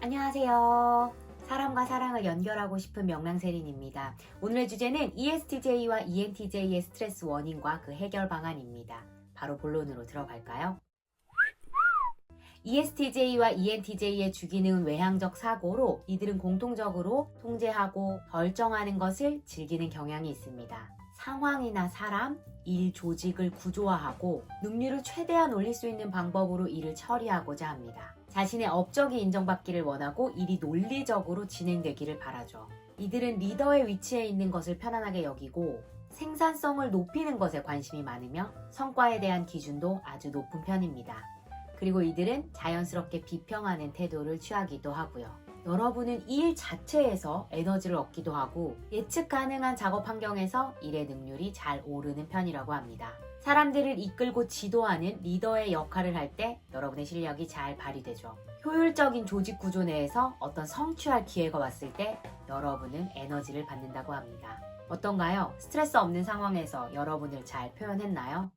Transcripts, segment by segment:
안녕하세요. 사람과 사랑을 연결하고 싶은 명랑세린입니다. 오늘의 주제는 ESTJ와 ENTJ의 스트레스 원인과 그 해결 방안입니다. 바로 본론으로 들어갈까요? ESTJ와 ENTJ의 주기능은 외향적 사고로 이들은 공통적으로 통제하고 결정하는 것을 즐기는 경향이 있습니다. 상황이나 사람, 일 조직을 구조화하고 능률을 최대한 올릴 수 있는 방법으로 일을 처리하고자 합니다. 자신의 업적이 인정받기를 원하고 일이 논리적으로 진행되기를 바라죠. 이들은 리더의 위치에 있는 것을 편안하게 여기고 생산성을 높이는 것에 관심이 많으며 성과에 대한 기준도 아주 높은 편입니다. 그리고 이들은 자연스럽게 비평하는 태도를 취하기도 하고요. 여러분은 이 일 자체에서 에너지를 얻기도 하고 예측 가능한 작업 환경에서 일의 능률이 잘 오르는 편이라고 합니다. 사람들을 이끌고 지도하는 리더의 역할을 할 때 여러분의 실력이 잘 발휘되죠. 효율적인 조직 구조 내에서 어떤 성취할 기회가 왔을 때 여러분은 에너지를 받는다고 합니다. 어떤가요? 스트레스 없는 상황에서 여러분을 잘 표현했나요?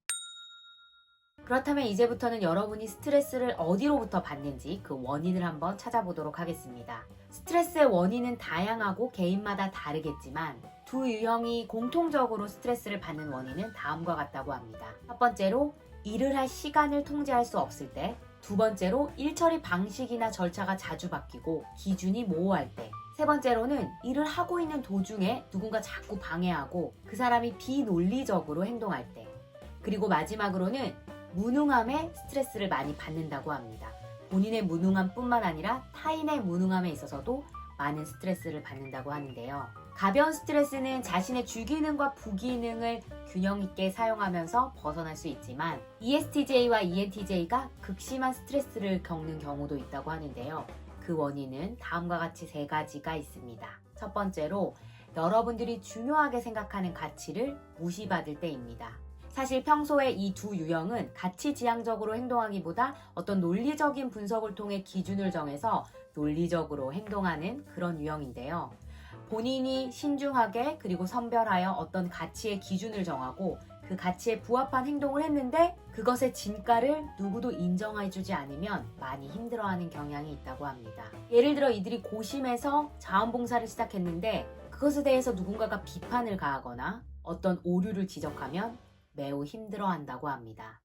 그렇다면 이제부터는 여러분이 스트레스를 어디로부터 받는지 그 원인을 한번 찾아보도록 하겠습니다. 스트레스의 원인은 다양하고 개인마다 다르겠지만 두 유형이 공통적으로 스트레스를 받는 원인은 다음과 같다고 합니다. 첫 번째로 일을 할 시간을 통제할 수 없을 때, 두 번째로 일 처리 방식이나 절차가 자주 바뀌고 기준이 모호할 때, 세 번째로는 일을 하고 있는 도중에 누군가 자꾸 방해하고 그 사람이 비논리적으로 행동할 때, 그리고 마지막으로는 무능함에 스트레스를 많이 받는다고 합니다. 본인의 무능함뿐만 아니라 타인의 무능함에 있어서도 많은 스트레스를 받는다고 하는데요. 가벼운 스트레스는 자신의 주기능과 부기능을 균형 있게 사용하면서 벗어날 수 있지만 ESTJ와 ENTJ가 극심한 스트레스를 겪는 경우도 있다고 하는데요. 그 원인은 다음과 같이 세 가지가 있습니다. 첫 번째로 여러분들이 중요하게 생각하는 가치를 무시받을 때입니다. 사실 평소에 이 두 유형은 가치지향적으로 행동하기보다 어떤 논리적인 분석을 통해 기준을 정해서 논리적으로 행동하는 그런 유형인데요. 본인이 신중하게 그리고 선별하여 어떤 가치의 기준을 정하고 그 가치에 부합한 행동을 했는데 그것의 진가를 누구도 인정해주지 않으면 많이 힘들어하는 경향이 있다고 합니다. 예를 들어 이들이 고심해서 자원봉사를 시작했는데 그것에 대해서 누군가가 비판을 가하거나 어떤 오류를 지적하면 매우 힘들어한다고 합니다.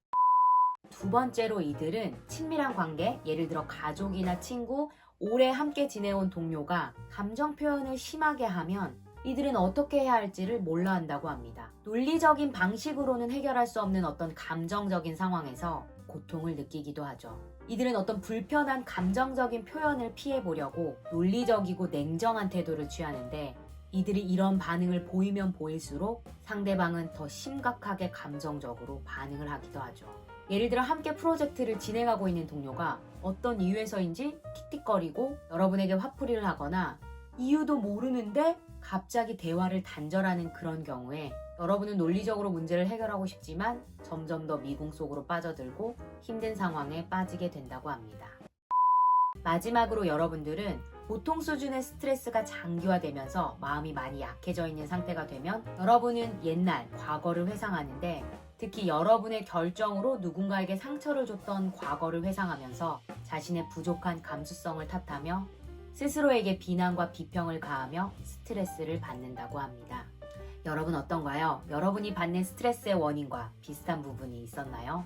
두 번째로 이들은 친밀한 관계, 예를 들어 가족이나 친구, 오래 함께 지내온 동료가 감정 표현을 심하게 하면 이들은 어떻게 해야 할지를 몰라 한다고 합니다. 논리적인 방식으로는 해결할 수 없는 어떤 감정적인 상황에서 고통을 느끼기도 하죠. 이들은 어떤 불편한 감정적인 표현을 피해보려고 논리적이고 냉정한 태도를 취하는데 이들이 이런 반응을 보이면 보일수록 상대방은 더 심각하게 감정적으로 반응을 하기도 하죠. 예를 들어 함께 프로젝트를 진행하고 있는 동료가 어떤 이유에서인지 틱틱거리고 여러분에게 화풀이를 하거나 이유도 모르는데 갑자기 대화를 단절하는 그런 경우에 여러분은 논리적으로 문제를 해결하고 싶지만 점점 더 미궁 속으로 빠져들고 힘든 상황에 빠지게 된다고 합니다. 마지막으로 여러분들은 보통 수준의 스트레스가 장기화되면서 마음이 많이 약해져 있는 상태가 되면 여러분은 옛날, 과거를 회상하는데 특히 여러분의 결정으로 누군가에게 상처를 줬던 과거를 회상하면서 자신의 부족한 감수성을 탓하며 스스로에게 비난과 비평을 가하며 스트레스를 받는다고 합니다. 여러분 어떤가요? 여러분이 받는 스트레스의 원인과 비슷한 부분이 있었나요?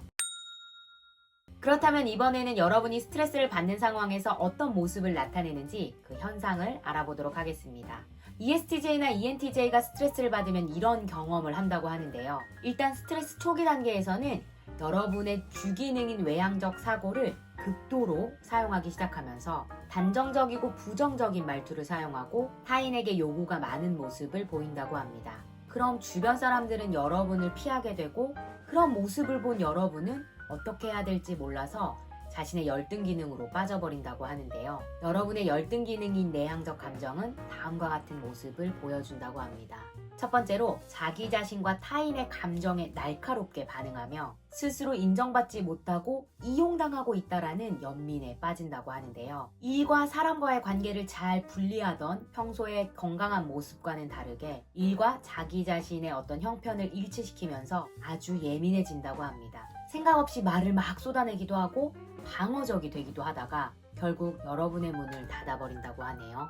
그렇다면 이번에는 여러분이 스트레스를 받는 상황에서 어떤 모습을 나타내는지 그 현상을 알아보도록 하겠습니다. ESTJ나 ENTJ가 스트레스를 받으면 이런 경험을 한다고 하는데요. 일단 스트레스 초기 단계에서는 여러분의 주기능인 외향적 사고를 극도로 사용하기 시작하면서 단정적이고 부정적인 말투를 사용하고 타인에게 요구가 많은 모습을 보인다고 합니다. 그럼 주변 사람들은 여러분을 피하게 되고 그런 모습을 본 여러분은 어떻게 해야 될지 몰라서 자신의 열등 기능으로 빠져버린다고 하는데요. 여러분의 열등 기능인 내향적 감정은 다음과 같은 모습을 보여준다고 합니다. 첫 번째로 자기 자신과 타인의 감정에 날카롭게 반응하며 스스로 인정받지 못하고 이용당하고 있다라는 연민에 빠진다고 하는데요. 일과 사람과의 관계를 잘 분리하던 평소의 건강한 모습과는 다르게 일과 자기 자신의 어떤 형편을 일치시키면서 아주 예민해진다고 합니다. 생각 없이 말을 막 쏟아내기도 하고 방어적이 되기도 하다가 결국 여러분의 문을 닫아버린다고 하네요.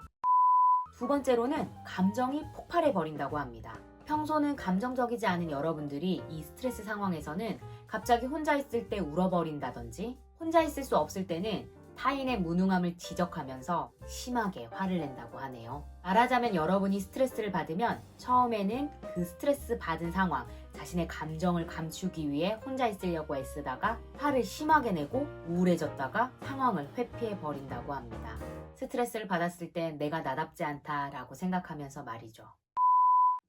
두 번째로는 감정이 폭발해 버린다고 합니다. 평소는 감정적이지 않은 여러분들이 이 스트레스 상황에서는 갑자기 혼자 있을 때 울어버린다든지 혼자 있을 수 없을 때는 타인의 무능함을 지적하면서 심하게 화를 낸다고 하네요. 말하자면 여러분이 스트레스를 받으면 처음에는 그 스트레스 받은 상황, 자신의 감정을 감추기 위해 혼자 있으려고 애쓰다가 화를 심하게 내고 우울해졌다가 상황을 회피해 버린다고 합니다. 스트레스를 받았을 때 내가 나답지 않다라고 생각하면서 말이죠.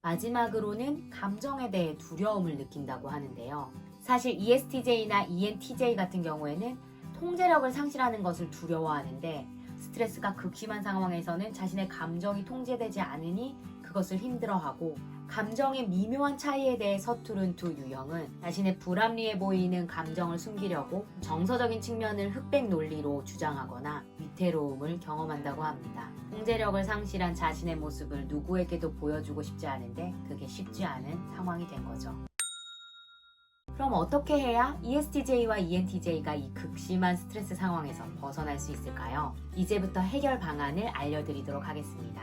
마지막으로는 감정에 대해 두려움을 느낀다고 하는데요. 사실 ESTJ나 ENTJ 같은 경우에는 통제력을 상실하는 것을 두려워하는데 스트레스가 극심한 상황에서는 자신의 감정이 통제되지 않으니 그것을 힘들어하고 감정의 미묘한 차이에 대해 서투른 두 유형은 자신의 불합리해 보이는 감정을 숨기려고 정서적인 측면을 흑백 논리로 주장하거나 위태로움을 경험한다고 합니다. 통제력을 상실한 자신의 모습을 누구에게도 보여주고 싶지 않은데 그게 쉽지 않은 상황이 된 거죠. 그럼 어떻게 해야 ESTJ와 ENTJ가 이 극심한 스트레스 상황에서 벗어날 수 있을까요? 이제부터 해결 방안을 알려드리도록 하겠습니다.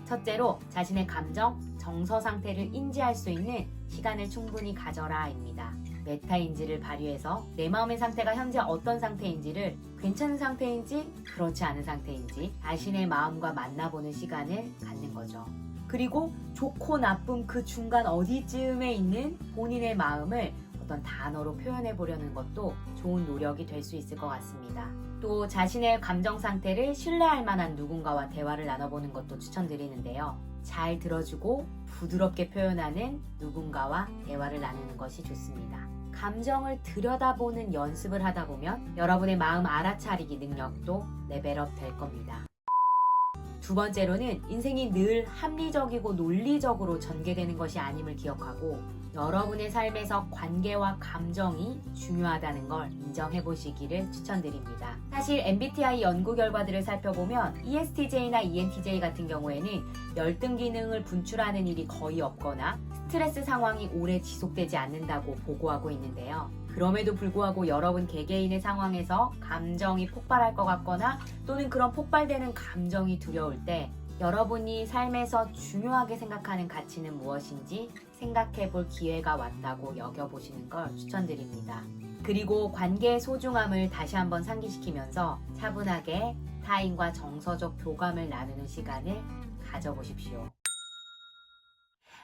첫째로 자신의 감정, 정서 상태를 인지할 수 있는 시간을 충분히 가져라입니다. 메타인지를 발휘해서 내 마음의 상태가 현재 어떤 상태인지를 괜찮은 상태인지 그렇지 않은 상태인지 자신의 마음과 만나보는 시간을 갖는 거죠. 그리고 좋고 나쁨 그 중간 어디쯤에 있는 본인의 마음을 어떤 단어로 표현해 보려는 것도 좋은 노력이 될 수 있을 것 같습니다. 또 자신의 감정 상태를 신뢰할 만한 누군가와 대화를 나눠보는 것도 추천드리는데요. 잘 들어주고 부드럽게 표현하는 누군가와 대화를 나누는 것이 좋습니다. 감정을 들여다보는 연습을 하다 보면 여러분의 마음 알아차리기 능력도 레벨업 될 겁니다. 두 번째로는 인생이 늘 합리적이고 논리적으로 전개되는 것이 아님을 기억하고 여러분의 삶에서 관계와 감정이 중요하다는 걸 인정해 보시기를 추천드립니다. 사실 MBTI 연구 결과들을 살펴보면 ESTJ나 ENTJ 같은 경우에는 열등 기능을 분출하는 일이 거의 없거나 스트레스 상황이 오래 지속되지 않는다고 보고하고 있는데요. 그럼에도 불구하고 여러분 개개인의 상황에서 감정이 폭발할 것 같거나 또는 그런 폭발되는 감정이 두려울 때 여러분이 삶에서 중요하게 생각하는 가치는 무엇인지 생각해 볼 기회가 왔다고 여겨보시는 걸 추천드립니다. 그리고 관계의 소중함을 다시 한번 상기시키면서 차분하게 타인과 정서적 교감을 나누는 시간을 가져보십시오.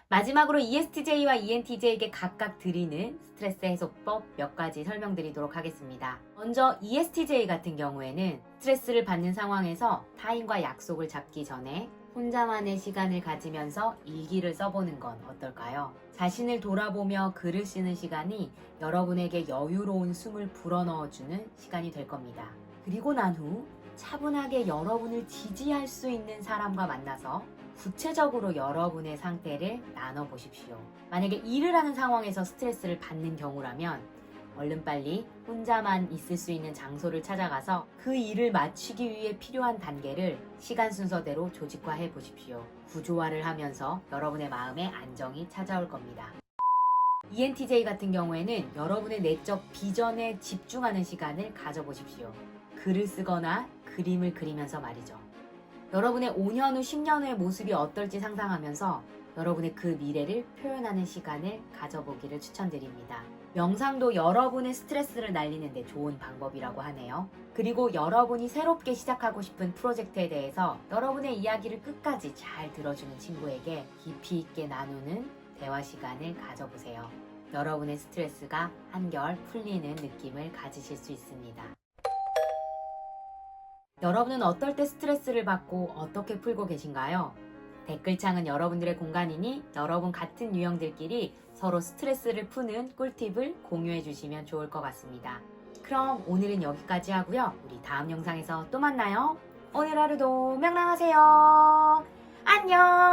마지막으로 ESTJ와 ENTJ에게 각각 드리는 스트레스 해소법 몇 가지 설명드리도록 하겠습니다. 먼저 ESTJ 같은 경우에는 스트레스를 받는 상황에서 타인과 약속을 잡기 전에 혼자만의 시간을 가지면서 일기를 써보는 건 어떨까요? 자신을 돌아보며 글을 쓰는 시간이 여러분에게 여유로운 숨을 불어넣어주는 시간이 될 겁니다. 그리고 난 후 차분하게 여러분을 지지할 수 있는 사람과 만나서 구체적으로 여러분의 상태를 나눠보십시오. 만약에 일을 하는 상황에서 스트레스를 받는 경우라면 얼른 빨리 혼자만 있을 수 있는 장소를 찾아가서 그 일을 마치기 위해 필요한 단계를 시간 순서대로 조직화해 보십시오. 구조화를 하면서 여러분의 마음에 안정이 찾아올 겁니다. ENTJ 같은 경우에는 여러분의 내적 비전에 집중하는 시간을 가져보십시오. 글을 쓰거나 그림을 그리면서 말이죠. 여러분의 5년 후, 10년 후의 모습이 어떨지 상상하면서 여러분의 그 미래를 표현하는 시간을 가져보기를 추천드립니다. 명상도 여러분의 스트레스를 날리는 데 좋은 방법이라고 하네요. 그리고 여러분이 새롭게 시작하고 싶은 프로젝트에 대해서 여러분의 이야기를 끝까지 잘 들어주는 친구에게 깊이 있게 나누는 대화 시간을 가져보세요. 여러분의 스트레스가 한결 풀리는 느낌을 가지실 수 있습니다. 여러분은 어떨 때 스트레스를 받고 어떻게 풀고 계신가요? 댓글창은 여러분들의 공간이니 여러분 같은 유형들끼리 서로 스트레스를 푸는 꿀팁을 공유해 주시면 좋을 것 같습니다. 그럼 오늘은 여기까지 하고요. 우리 다음 영상에서 또 만나요. 오늘 하루도 명랑하세요. 안녕!